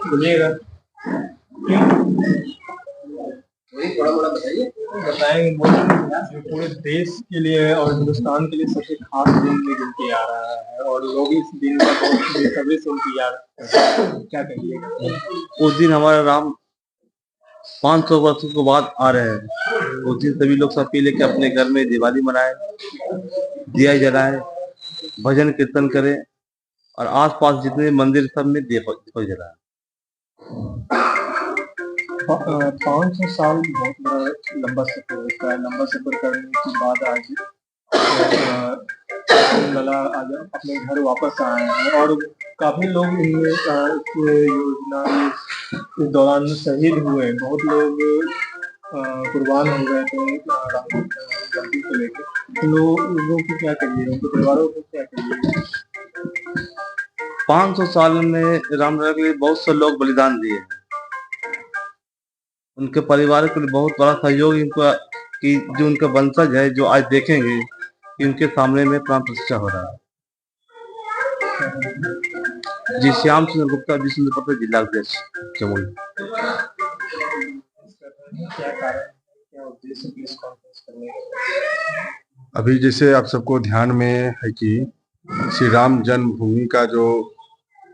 बोलिएगा। वही थोड़ा बड़ा बताइए। बताएंगे जो पूरे देश के लिए और हिंदुस्तान के लिए सबसे खास दिन में गिनती आ रहा है और लोग इस दिन का बहुत बेसब्री से इंतजार करते हैं, क्या कहिएगा? उस दिन हमारा राम 500 वर्षों के बाद आ रहे हैं। उस दिन सभी लोग सब पी लेके अपने घर में दिवाली मनाए, दिया जलाए, भजन कीर्तन करें और आसपास जितने मंदिर सब में दीपक जलाए। 500 साल बहुत बड़ा लंबा सफर होता है। लंबा सफर करने के बाद आज लला आज अपने घर वापस आए हैं और काफी लोग इस योजना इस दौरान शहीद हुए। बहुत लोग कुर्बान हो गए थे राम गद्दी को लेकर। लोगों को क्या करिए, उनके परिवारों को क्या करिए? 500 साल में रामलला के लिए बहुत से लोग बलिदान दिए। उनके परिवार के लिए बहुत बड़ा सहयोग इनका कि जो उनका वंशज है जो आज देखेंगे कि उनके सामने में प्राण प्रतिष्ठा हो रहा है। जी श्याम चंद्र गुप्ता, विष्णुपुर जिला अध्यक्ष जमुई। क्या कारण, क्या उद्देश्य प्रेस कॉन्फ्रेंस करने का? अभी जैसे आप सबको ध्यान में है कि श्री राम जन्मभूमि का जो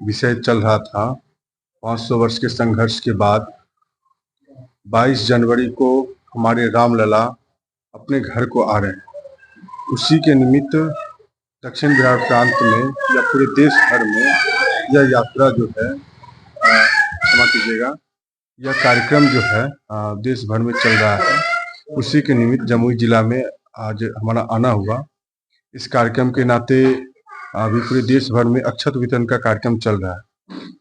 विषय चल रहा था, 500 वर्ष के संघर्ष के बाद 22 जनवरी को हमारे रामलला अपने घर को आ रहे हैं। उसी के निमित्त दक्षिण बिहार प्रांत में या पूरे देश भर में यह यात्रा जो है, क्षमा कीजिएगा, यह कार्यक्रम जो है देश भर में चल रहा है। उसी के निमित्त जमुई जिला में आज हमारा आना हुआ। इस कार्यक्रम के नाते अभी पूरे देश भर में अक्षत वितरण का कार्यक्रम चल रहा है,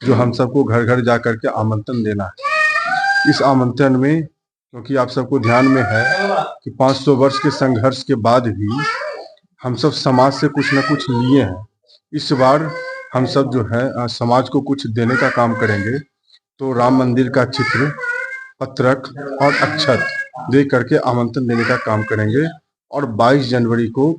जो हम सबको घर घर जा करके आमंत्रण देना है। इस आमंत्रण में, क्योंकि आप सबको ध्यान में है कि 500 वर्ष के संघर्ष के बाद भी हम सब समाज से कुछ न कुछ लिए हैं। इस बार हम सब जो है समाज को कुछ देने का काम करेंगे। तो राम मंदिर का चित्र, पत्रक और अक्षत दे करके आमंत्रण देने का काम करेंगे। और 22 जनवरी को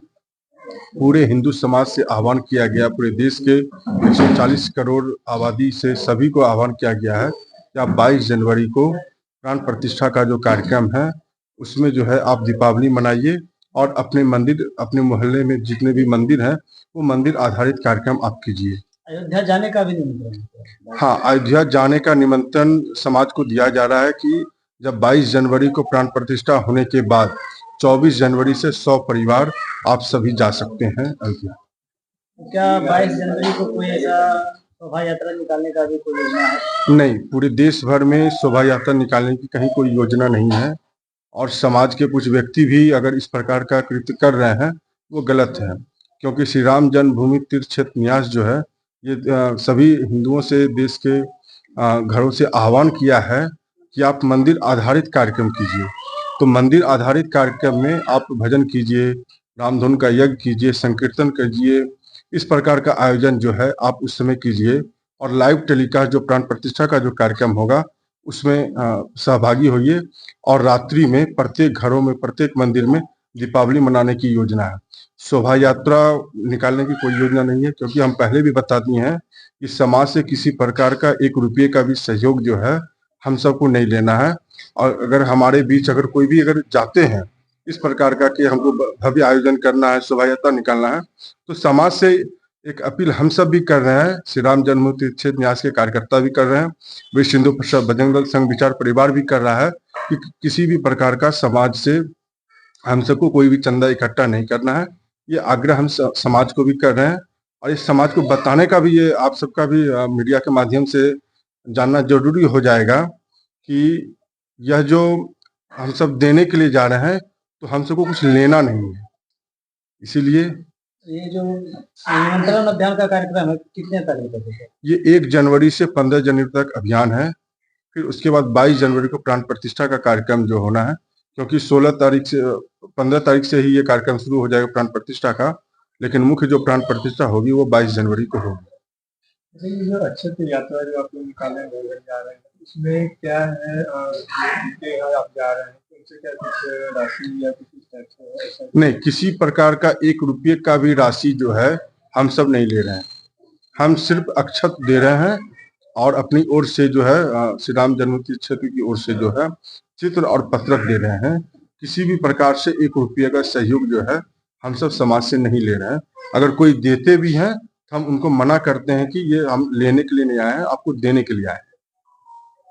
पूरे हिंदू समाज से आह्वान किया गया, पूरे देश के 140 करोड़ आबादी से सभी को आह्वान किया गया है कि आप 22 जनवरी को प्राण प्रतिष्ठा का जो कार्यक्रम है उसमें जो है आप दीपावली मनाइए और अपने मंदिर, अपने मोहल्ले में जितने भी मंदिर हैं वो मंदिर आधारित कार्यक्रम आप कीजिए। अयोध्या जाने का भी निमंत्रण? हाँ, अयोध्या जाने का निमंत्रण समाज को दिया जा रहा है कि जब 22 जनवरी को प्राण प्रतिष्ठा होने के बाद 24 जनवरी से 100 परिवार आप सभी जा सकते हैं अयोध्या। क्या 22 जनवरी को कोई ऐसा शोभा यात्रा निकालने का भी कोई योजना है? नहीं, पूरे देश भर में शोभा यात्रा निकालने की कहीं कोई योजना नहीं है। और समाज के कुछ व्यक्ति भी अगर इस प्रकार का कृत्य कर रहे हैं वो गलत है, क्योंकि श्री राम जन्मभूमि तीर्थ क्षेत्र न्यास जो है ये सभी हिंदुओं से, देश के घरों से आह्वान किया है कि आप मंदिर आधारित कार्यक्रम कीजिए। तो मंदिर आधारित कार्यक्रम में आप भजन कीजिए, रामधुन का यज्ञ कीजिए, संकीर्तन कीजिए। इस प्रकार का आयोजन जो है आप उस समय कीजिए। और लाइव टेलीकास्ट जो प्राण प्रतिष्ठा का जो कार्यक्रम होगा उसमें सहभागी होइए। और रात्रि में प्रत्येक घरों में, प्रत्येक मंदिर में दीपावली मनाने की योजना है। शोभा यात्रा निकालने की कोई योजना नहीं है, क्योंकि हम पहले भी बता दिए हैं कि समाज से किसी प्रकार का 1 रुपये का भी सहयोग जो है हम सबको नहीं लेना है। और अगर हमारे बीच अगर कोई भी अगर जाते हैं इस प्रकार का कि हमको भव्य आयोजन करना है, शोभा यात्रा निकालना है, तो समाज से एक अपील हम सब भी कर रहे हैं। श्री राम जन्मभूमि तीर्थ क्षेत्र न्यास के कार्यकर्ता भी कर रहे हैं, विश्व हिंदू परिषद बजरंग दल संघ विचार परिवार भी कर रहा है कि किसी भी प्रकार का समाज से हम सबको कोई भी चंदा इकट्ठा नहीं करना है। ये आग्रह हम समाज को भी कर रहे हैं। और इस समाज को बताने का भी, ये आप सबका भी मीडिया के माध्यम से जानना जरूरी हो जाएगा कि यह जो हम सब देने के लिए जा रहे हैं तो हम सबको कुछ लेना नहीं है। इसीलिए ये जो निमंत्रण अभियान का कार्यक्रम है कितने तारीख तक है? ये 1 जनवरी से 15 जनवरी तक अभियान है। फिर उसके बाद 22 जनवरी को प्राण प्रतिष्ठा का कार्यक्रम जो होना है, क्योंकि 16 तारीख से 15 तारीख से ही ये कार्यक्रम शुरू हो जाएगा प्राण प्रतिष्ठा का, लेकिन मुख्य जो प्राण प्रतिष्ठा होगी वो 22 जनवरी को होगी। ये जो अक्षत यात्रा जो आप लोग निकालने जा रहे हैं उसमें क्या है, आप जा रहे हैं उनसे क्या कुछ राशि या कुछ? नहीं, किसी प्रकार का 1 रुपये का भी राशि जो है हम सब नहीं ले रहे हैं। हम सिर्फ अक्षत दे रहे हैं और अपनी ओर से जो है श्री राम जन्मभूमि क्षेत्र की ओर से जो है चित्र और पत्रक दे रहे हैं। किसी भी प्रकार से 1 रुपये का सहयोग जो है हम सब समाज से नहीं ले रहे हैं। अगर कोई देते भी हैं तो हम उनको मना करते हैं कि ये हम लेने के लिए नहीं आए हैं, आपको देने के लिए आए हैं।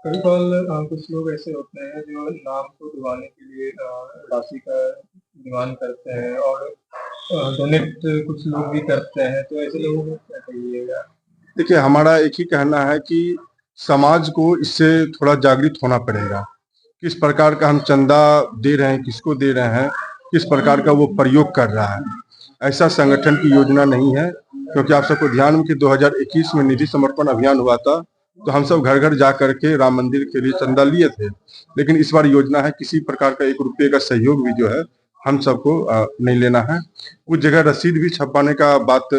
कभी कभार कुछ लोग ऐसे होते हैं जो नाम को दिवाने के लिए राशि का डिमांड करते हैं और डोनेट कुछ लोग भी करते हैं, तो ऐसे लोगों को क्या कहिएगा? देखिए, हमारा एक ही कहना है कि समाज को इससे थोड़ा जागृत होना पड़ेगा। किस प्रकार का हम चंदा दे रहे हैं, किसको दे रहे हैं, किस प्रकार का वो प्रयोग कर रहा है। ऐसा संगठन की योजना नहीं है, क्योंकि आप सबको ध्यान में कि 2021 में निधि समर्पण अभियान हुआ था, तो हम सब घर घर जा करके राम मंदिर के लिए चंदा लिए थे। लेकिन इस बार योजना है किसी प्रकार का 1 रुपये का सहयोग भी जो है हम सबको नहीं लेना है। कुछ जगह रसीद भी छपवाने का बात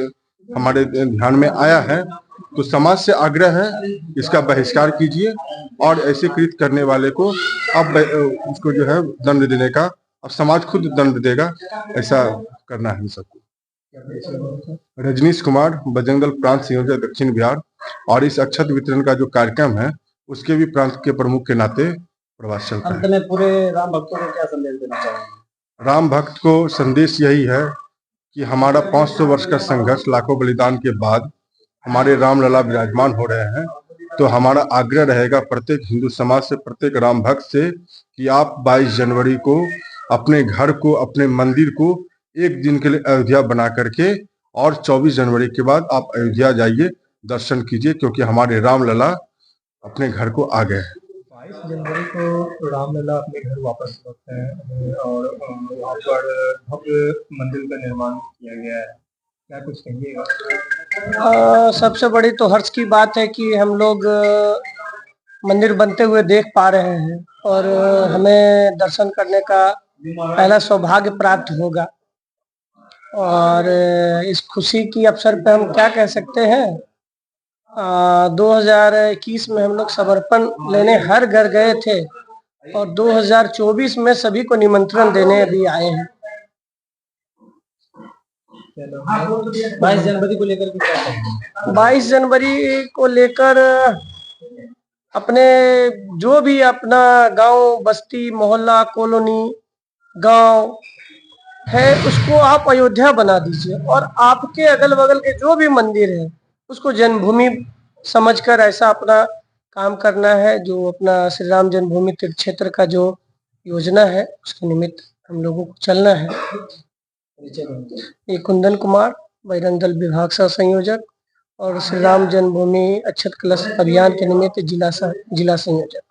हमारे ध्यान में आया है, तो समाज से आग्रह है इसका बहिष्कार कीजिए और ऐसे कृत्य करने वाले को अब उसको जो है दंड देने का, अब समाज खुद दंड देगा, ऐसा करना है हम सबको। रजनीश कुमार, बजरंग दल प्रांत संयोजक दक्षिण बिहार। और इस अक्षत वितरण का जो कार्यक्रम है उसके भी प्रांत के प्रमुख के नाते प्रवास चलता है। अंत में पूरे राम भक्तों को क्या संदेश देना चाहेंगे? राम भक्त को संदेश यही है कि हमारा 500 वर्ष का संघर्ष, लाखों बलिदान के बाद हमारे रामलला विराजमान हो रहे हैं। तो हमारा आग्रह रहेगा प्रत्येक हिंदू समाज से, प्रत्येक राम भक्त से, कि आप 22 जनवरी को अपने घर को, अपने मंदिर को एक दिन के लिए अयोध्या बना करके और 24 जनवरी के बाद आप अयोध्या जाइए, दर्शन कीजिए, क्योंकि हमारे रामलला अपने घर को आ गए हैं। 22 जनवरी को रामलला अपने घर वापस लौटते हैं और वहाँ पर भव्य मंदिर का निर्माण किया गया है, क्या कुछ कहिएगा? सबसे बड़ी तो हर्ष की बात है कि हम लोग मंदिर बनते हुए देख पा रहे हैं और हमें दर्शन करने का पहला सौभाग्य प्राप्त होगा। और इस खुशी की अवसर पे हम क्या कह सकते हैं, 2021 में हम लोग समर्पण लेने हर घर गए थे और 2024 में सभी को निमंत्रण देने भी आए हैं। 22 जनवरी को लेकर के क्या कहेंगे? 22 जनवरी को लेकर अपने जो भी अपना गांव, बस्ती, मोहल्ला, कॉलोनी, गांव है उसको आप अयोध्या बना दीजिए और आपके अगल बगल के जो भी मंदिर है उसको जन्मभूमि समझकर ऐसा अपना काम करना है। जो अपना श्री राम जन्मभूमि तीर्थ क्षेत्र का जो योजना है उसके निमित्त हम लोगों को चलना है। ये कुंदन कुमार, बजरंग दल विभाग सह संयोजक और श्री राम जन्मभूमि अक्षत कलश अभियान के निमित्त जिला संयोजक।